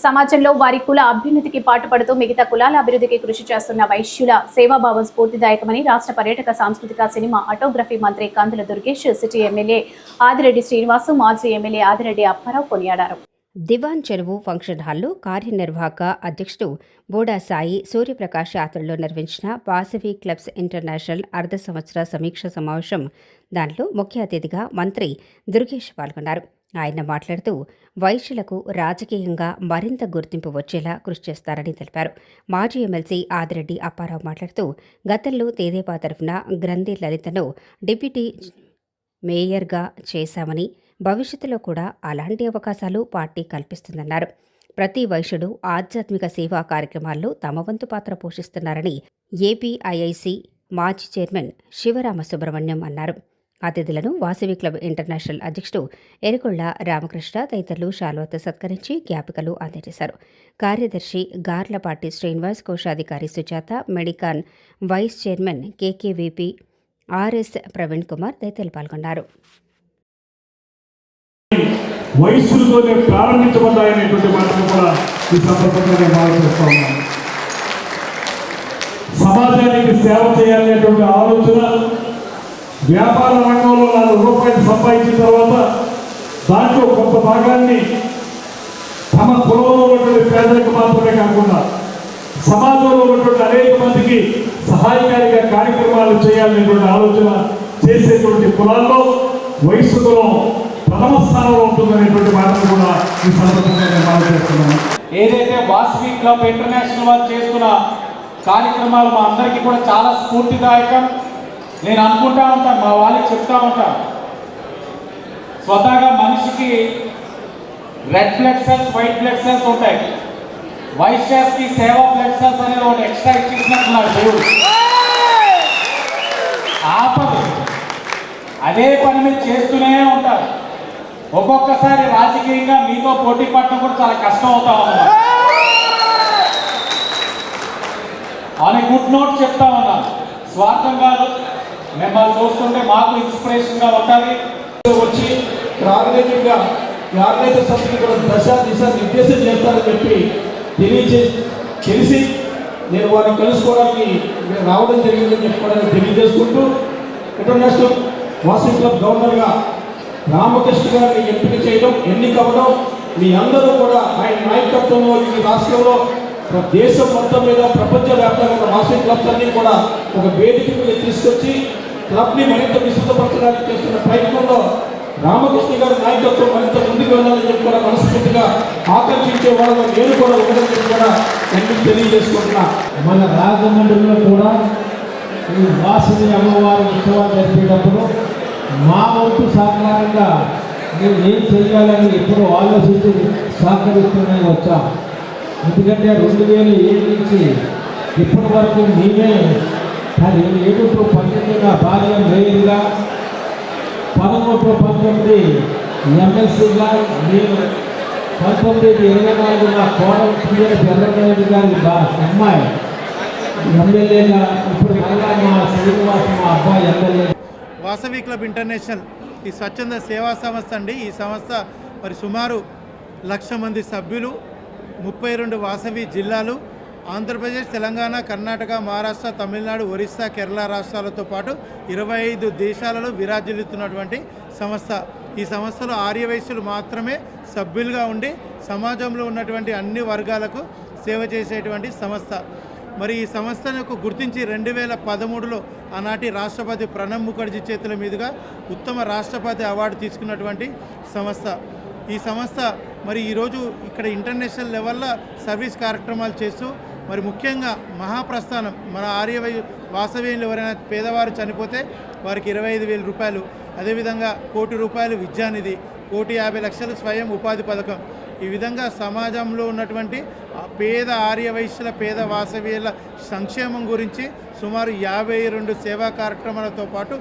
సమాజంలో వారి కుల అభ్యున్నతికి పాటుపడుతూ మిగతా కులాల అభివృద్ధికి కృషి చేస్తున్న వైశ్యుల సేవాభావం స్ఫూర్తిదాయకమని రాష్ట్ర పర్యాటక సాంస్కృతిక సినిమా ఆటోగ్రఫీ మంత్రి కందుల దుర్గేష్, సిటీ ఎమ్మెల్యే ఆదిరెడ్డి శ్రీనివాసు, మాజీ ఎమ్మెల్యే ఆదిరెడ్డి అప్పారావు కొనియాడారు. దివాన్ చెరువు ఫంక్షన్ హాల్లో కార్యనిర్వాహక అధ్యక్షుడు బోడా సాయి సూర్యప్రకాష్ ఆధ్వర్యంలో నిర్వహించిన వాసవి క్లబ్స్ ఇంటర్నేషనల్ అర్ధ సంవత్సర సమీక్ష సమావేశం. దాంట్లో ముఖ్య అతిథిగా మంత్రి దుర్గేష్ పాల్గొన్నారు. ఆయన మాట్లాడుతూ వైశ్యులకు రాజకీయంగా మరింత గుర్తింపు వచ్చేలా కృషి చేస్తారని తెలిపారు. మాజీ ఎమ్మెల్సీ ఆదిరెడ్డి అప్పారావు మాట్లాడుతూ గతంలో తెదేపా తరఫున గ్రంథి లలితను డిప్యూటీ మేయర్గా చేశామని, భవిష్యత్తులో కూడా అలాంటి అవకాశాలు పార్టీ కల్పిస్తుందన్నారు. ప్రతి వైశ్యుడు ఆధ్యాత్మిక సేవా కార్యక్రమాల్లో తమ వంతు పాత్ర పోషిస్తున్నారని ఏపీఐఐసి మాజీ చైర్మన్ శివరామ సుబ్రహ్మణ్యం అన్నారు. అతిథులను వాసవి క్లబ్ ఇంటర్నేషనల్ అధ్యక్షుడు ఎరుకొళ్ల రామకృష్ణ తదితరులు శాల్వాతో సత్కరించి జ్ఞాపికలు అందజేశారు. కార్యదర్శి గార్లపాటి శ్రీనివాస్, కోశాధికారి Sujatha, Medicon vice chairman KKVP RS Praveen Kumar తదితరులు పాల్గొన్నారు. వయస్సులతోనే ప్రారంభించబడ్డాయనేటువంటి మాటను కూడా ఈ సందర్భంగా భావిస్తూ ఉన్నాను. సమాజానికి సేవ చేయాలనేటువంటి ఆలోచన, వ్యాపార రంగంలో 4 రూపాయలు సంపాదించిన తర్వాత దాంట్లో కొంత భాగాన్ని తమ కులంలో ఉన్నటువంటి పేదలకు మాత్రమే కాకుండా సమాజంలో ఉన్నటువంటి అనేక మందికి సహాయకారిగా కార్యక్రమాలు చేయాలనేటువంటి ఆలోచన చేసేటువంటి కులాల్లో వయస్సు కులం ప్రథమ స్థానంలో ఉంటుందనేటువంటి మాటను కూడా ఈ సందర్భంగా నేను భావిస్తున్నాను. ఏదైతే వాసవి క్లబ్ ఇంటర్నేషనల్ వారు చేస్తున్న కార్యక్రమాలు మా అందరికీ కూడా చాలా స్ఫూర్తిదాయకం. నేను అనుకుంటా ఉంటాను, మా వాళ్ళకి చెప్తా ఉంటాను, స్వతహాగా మనిషికి red blood cells, white blood cells ఉంటాయి. వైశ్యాస్కి సేవా బ్లడ్ సెల్స్ అనేది ఒకటి ఎక్స్ట్రా ఇచ్చేసినట్టు నాకు దేవుడు ఆపదు. అదే పని మీరు చేస్తూనే ఉంటారు. ఒక్కొక్కసారి రాజకీయంగా మీతో పోటీ పడటం కూడా చాలా కష్టం అవుతా ఉన్నారు. అని గుడ్ నోట్ చెప్తా ఉన్నాను. స్వార్థం కాదు, మిమ్మల్ని చూస్తుంటే మాకు ఇన్స్పిరేషన్గా ఉండాలి. వచ్చి ఆర్గనైజింగ్గా ఆర్గనైజర్ సంస్థకి కూడా దిశ నిర్దేశం చేస్తారని చెప్పి తెలిసి నేను వారిని కలుసుకోవడానికి రావడం జరిగిందని చెప్పుకోవడానికి తెలియజేసుకుంటూ, ఇంటర్నేషనల్ వాసవి క్లబ్ గవర్నర్గా రామకృష్ణ గారిని ఎంపిక చేయడం, ఎన్నికవ్వడం, మీ అందరూ కూడా ఆయన నాయకత్వంలో ఈ రాష్ట్రంలో దేశం మొత్తం మీద ప్రపంచవ్యాప్తంగా ఉన్న వాసవి క్లబ్స్ అన్నీ కూడా ఒక వేదిక మీద తీసుకొచ్చి క్లబ్ని మరింత విస్తృతపరచడానికి చేస్తున్న ప్రయత్నంలో రామకృష్ణ గారి నాయకత్వం మరింత ముందుకు వెళ్ళాలని చెప్పి కూడా మనస్ఫూర్తిగా ఆకర్షించే వాళ్ళలో నేను కూడా ఉండదని చెప్పి కూడా నేను తెలియజేసుకుంటున్నా. మన రాజమండ్రిలో కూడా ఈ వాసవి అమ్మవారి ఉత్సవాలు జరిపేటప్పుడు మా వంతు సహకారంగా మేము ఏం చేయాలని ఎప్పుడూ ఆలోచించి సహకరిస్తూనే వచ్చాం. ఎందుకంటే 2007 నుంచి ఇప్పటి వరకు మేమే 7-19 భార్య మేయర్గా, 13-19 ఎమ్మెల్సీగా, నేను 1924 కోడల టీఆర్ఎస్ ఎర్రనాయుడు గారి అమ్మాయి ఎమ్మెల్యేగా, ఇప్పుడు మళ్ళా మా శ్రీనివాస్ మా అబ్బాయి ఎమ్మెల్యే. వాసవి క్లబ్ ఇంటర్నేషనల్ ఈ స్వచ్ఛంద సేవా సంస్థ అండి. ఈ సంస్థ మరి సుమారు 1,00,000 మంది సభ్యులు, 32 వాసవి జిల్లాలు, ఆంధ్రప్రదేశ్, తెలంగాణ, కర్ణాటక, మహారాష్ట్ర, తమిళనాడు, ఒరిస్సా, కేరళ రాష్ట్రాలతో పాటు 25 దేశాలలో విరాజిల్లుతున్నటువంటి సంస్థ. ఈ సంస్థలో ఆర్యవైశ్యులు మాత్రమే సభ్యులుగా ఉండి సమాజంలో ఉన్నటువంటి అన్ని వర్గాలకు సేవ చేసేటువంటి సంస్థ. మరి ఈ సంస్థను గుర్తించి 2013లో ఆనాటి రాష్ట్రపతి ప్రణబ్ ముఖర్జీ చేతుల మీదుగా ఉత్తమ రాష్ట్రపతి అవార్డు తీసుకున్నటువంటి సంస్థ. ఈ సంస్థ మరి ఈరోజు ఇక్కడ ఇంటర్నేషనల్ లెవెల్లో సర్వీస్ కార్యక్రమాలు చేస్తూ మరి ముఖ్యంగా మహాప్రస్థానం, మన వాసవ్యంలో ఎవరైనా పేదవారు చనిపోతే వారికి 25,000 రూపాయలు, అదేవిధంగా ₹1,00,00,000 విద్యానిధి, ₹1,50,00,000 స్వయం ఉపాధి పథకం. ఈ విధంగా సమాజంలో ఉన్నటువంటి పేద ఆర్యవైశ్యుల, పేద వాసవ్యుల సంక్షేమం గురించి సుమారు 52 సేవా కార్యక్రమాలతో పాటు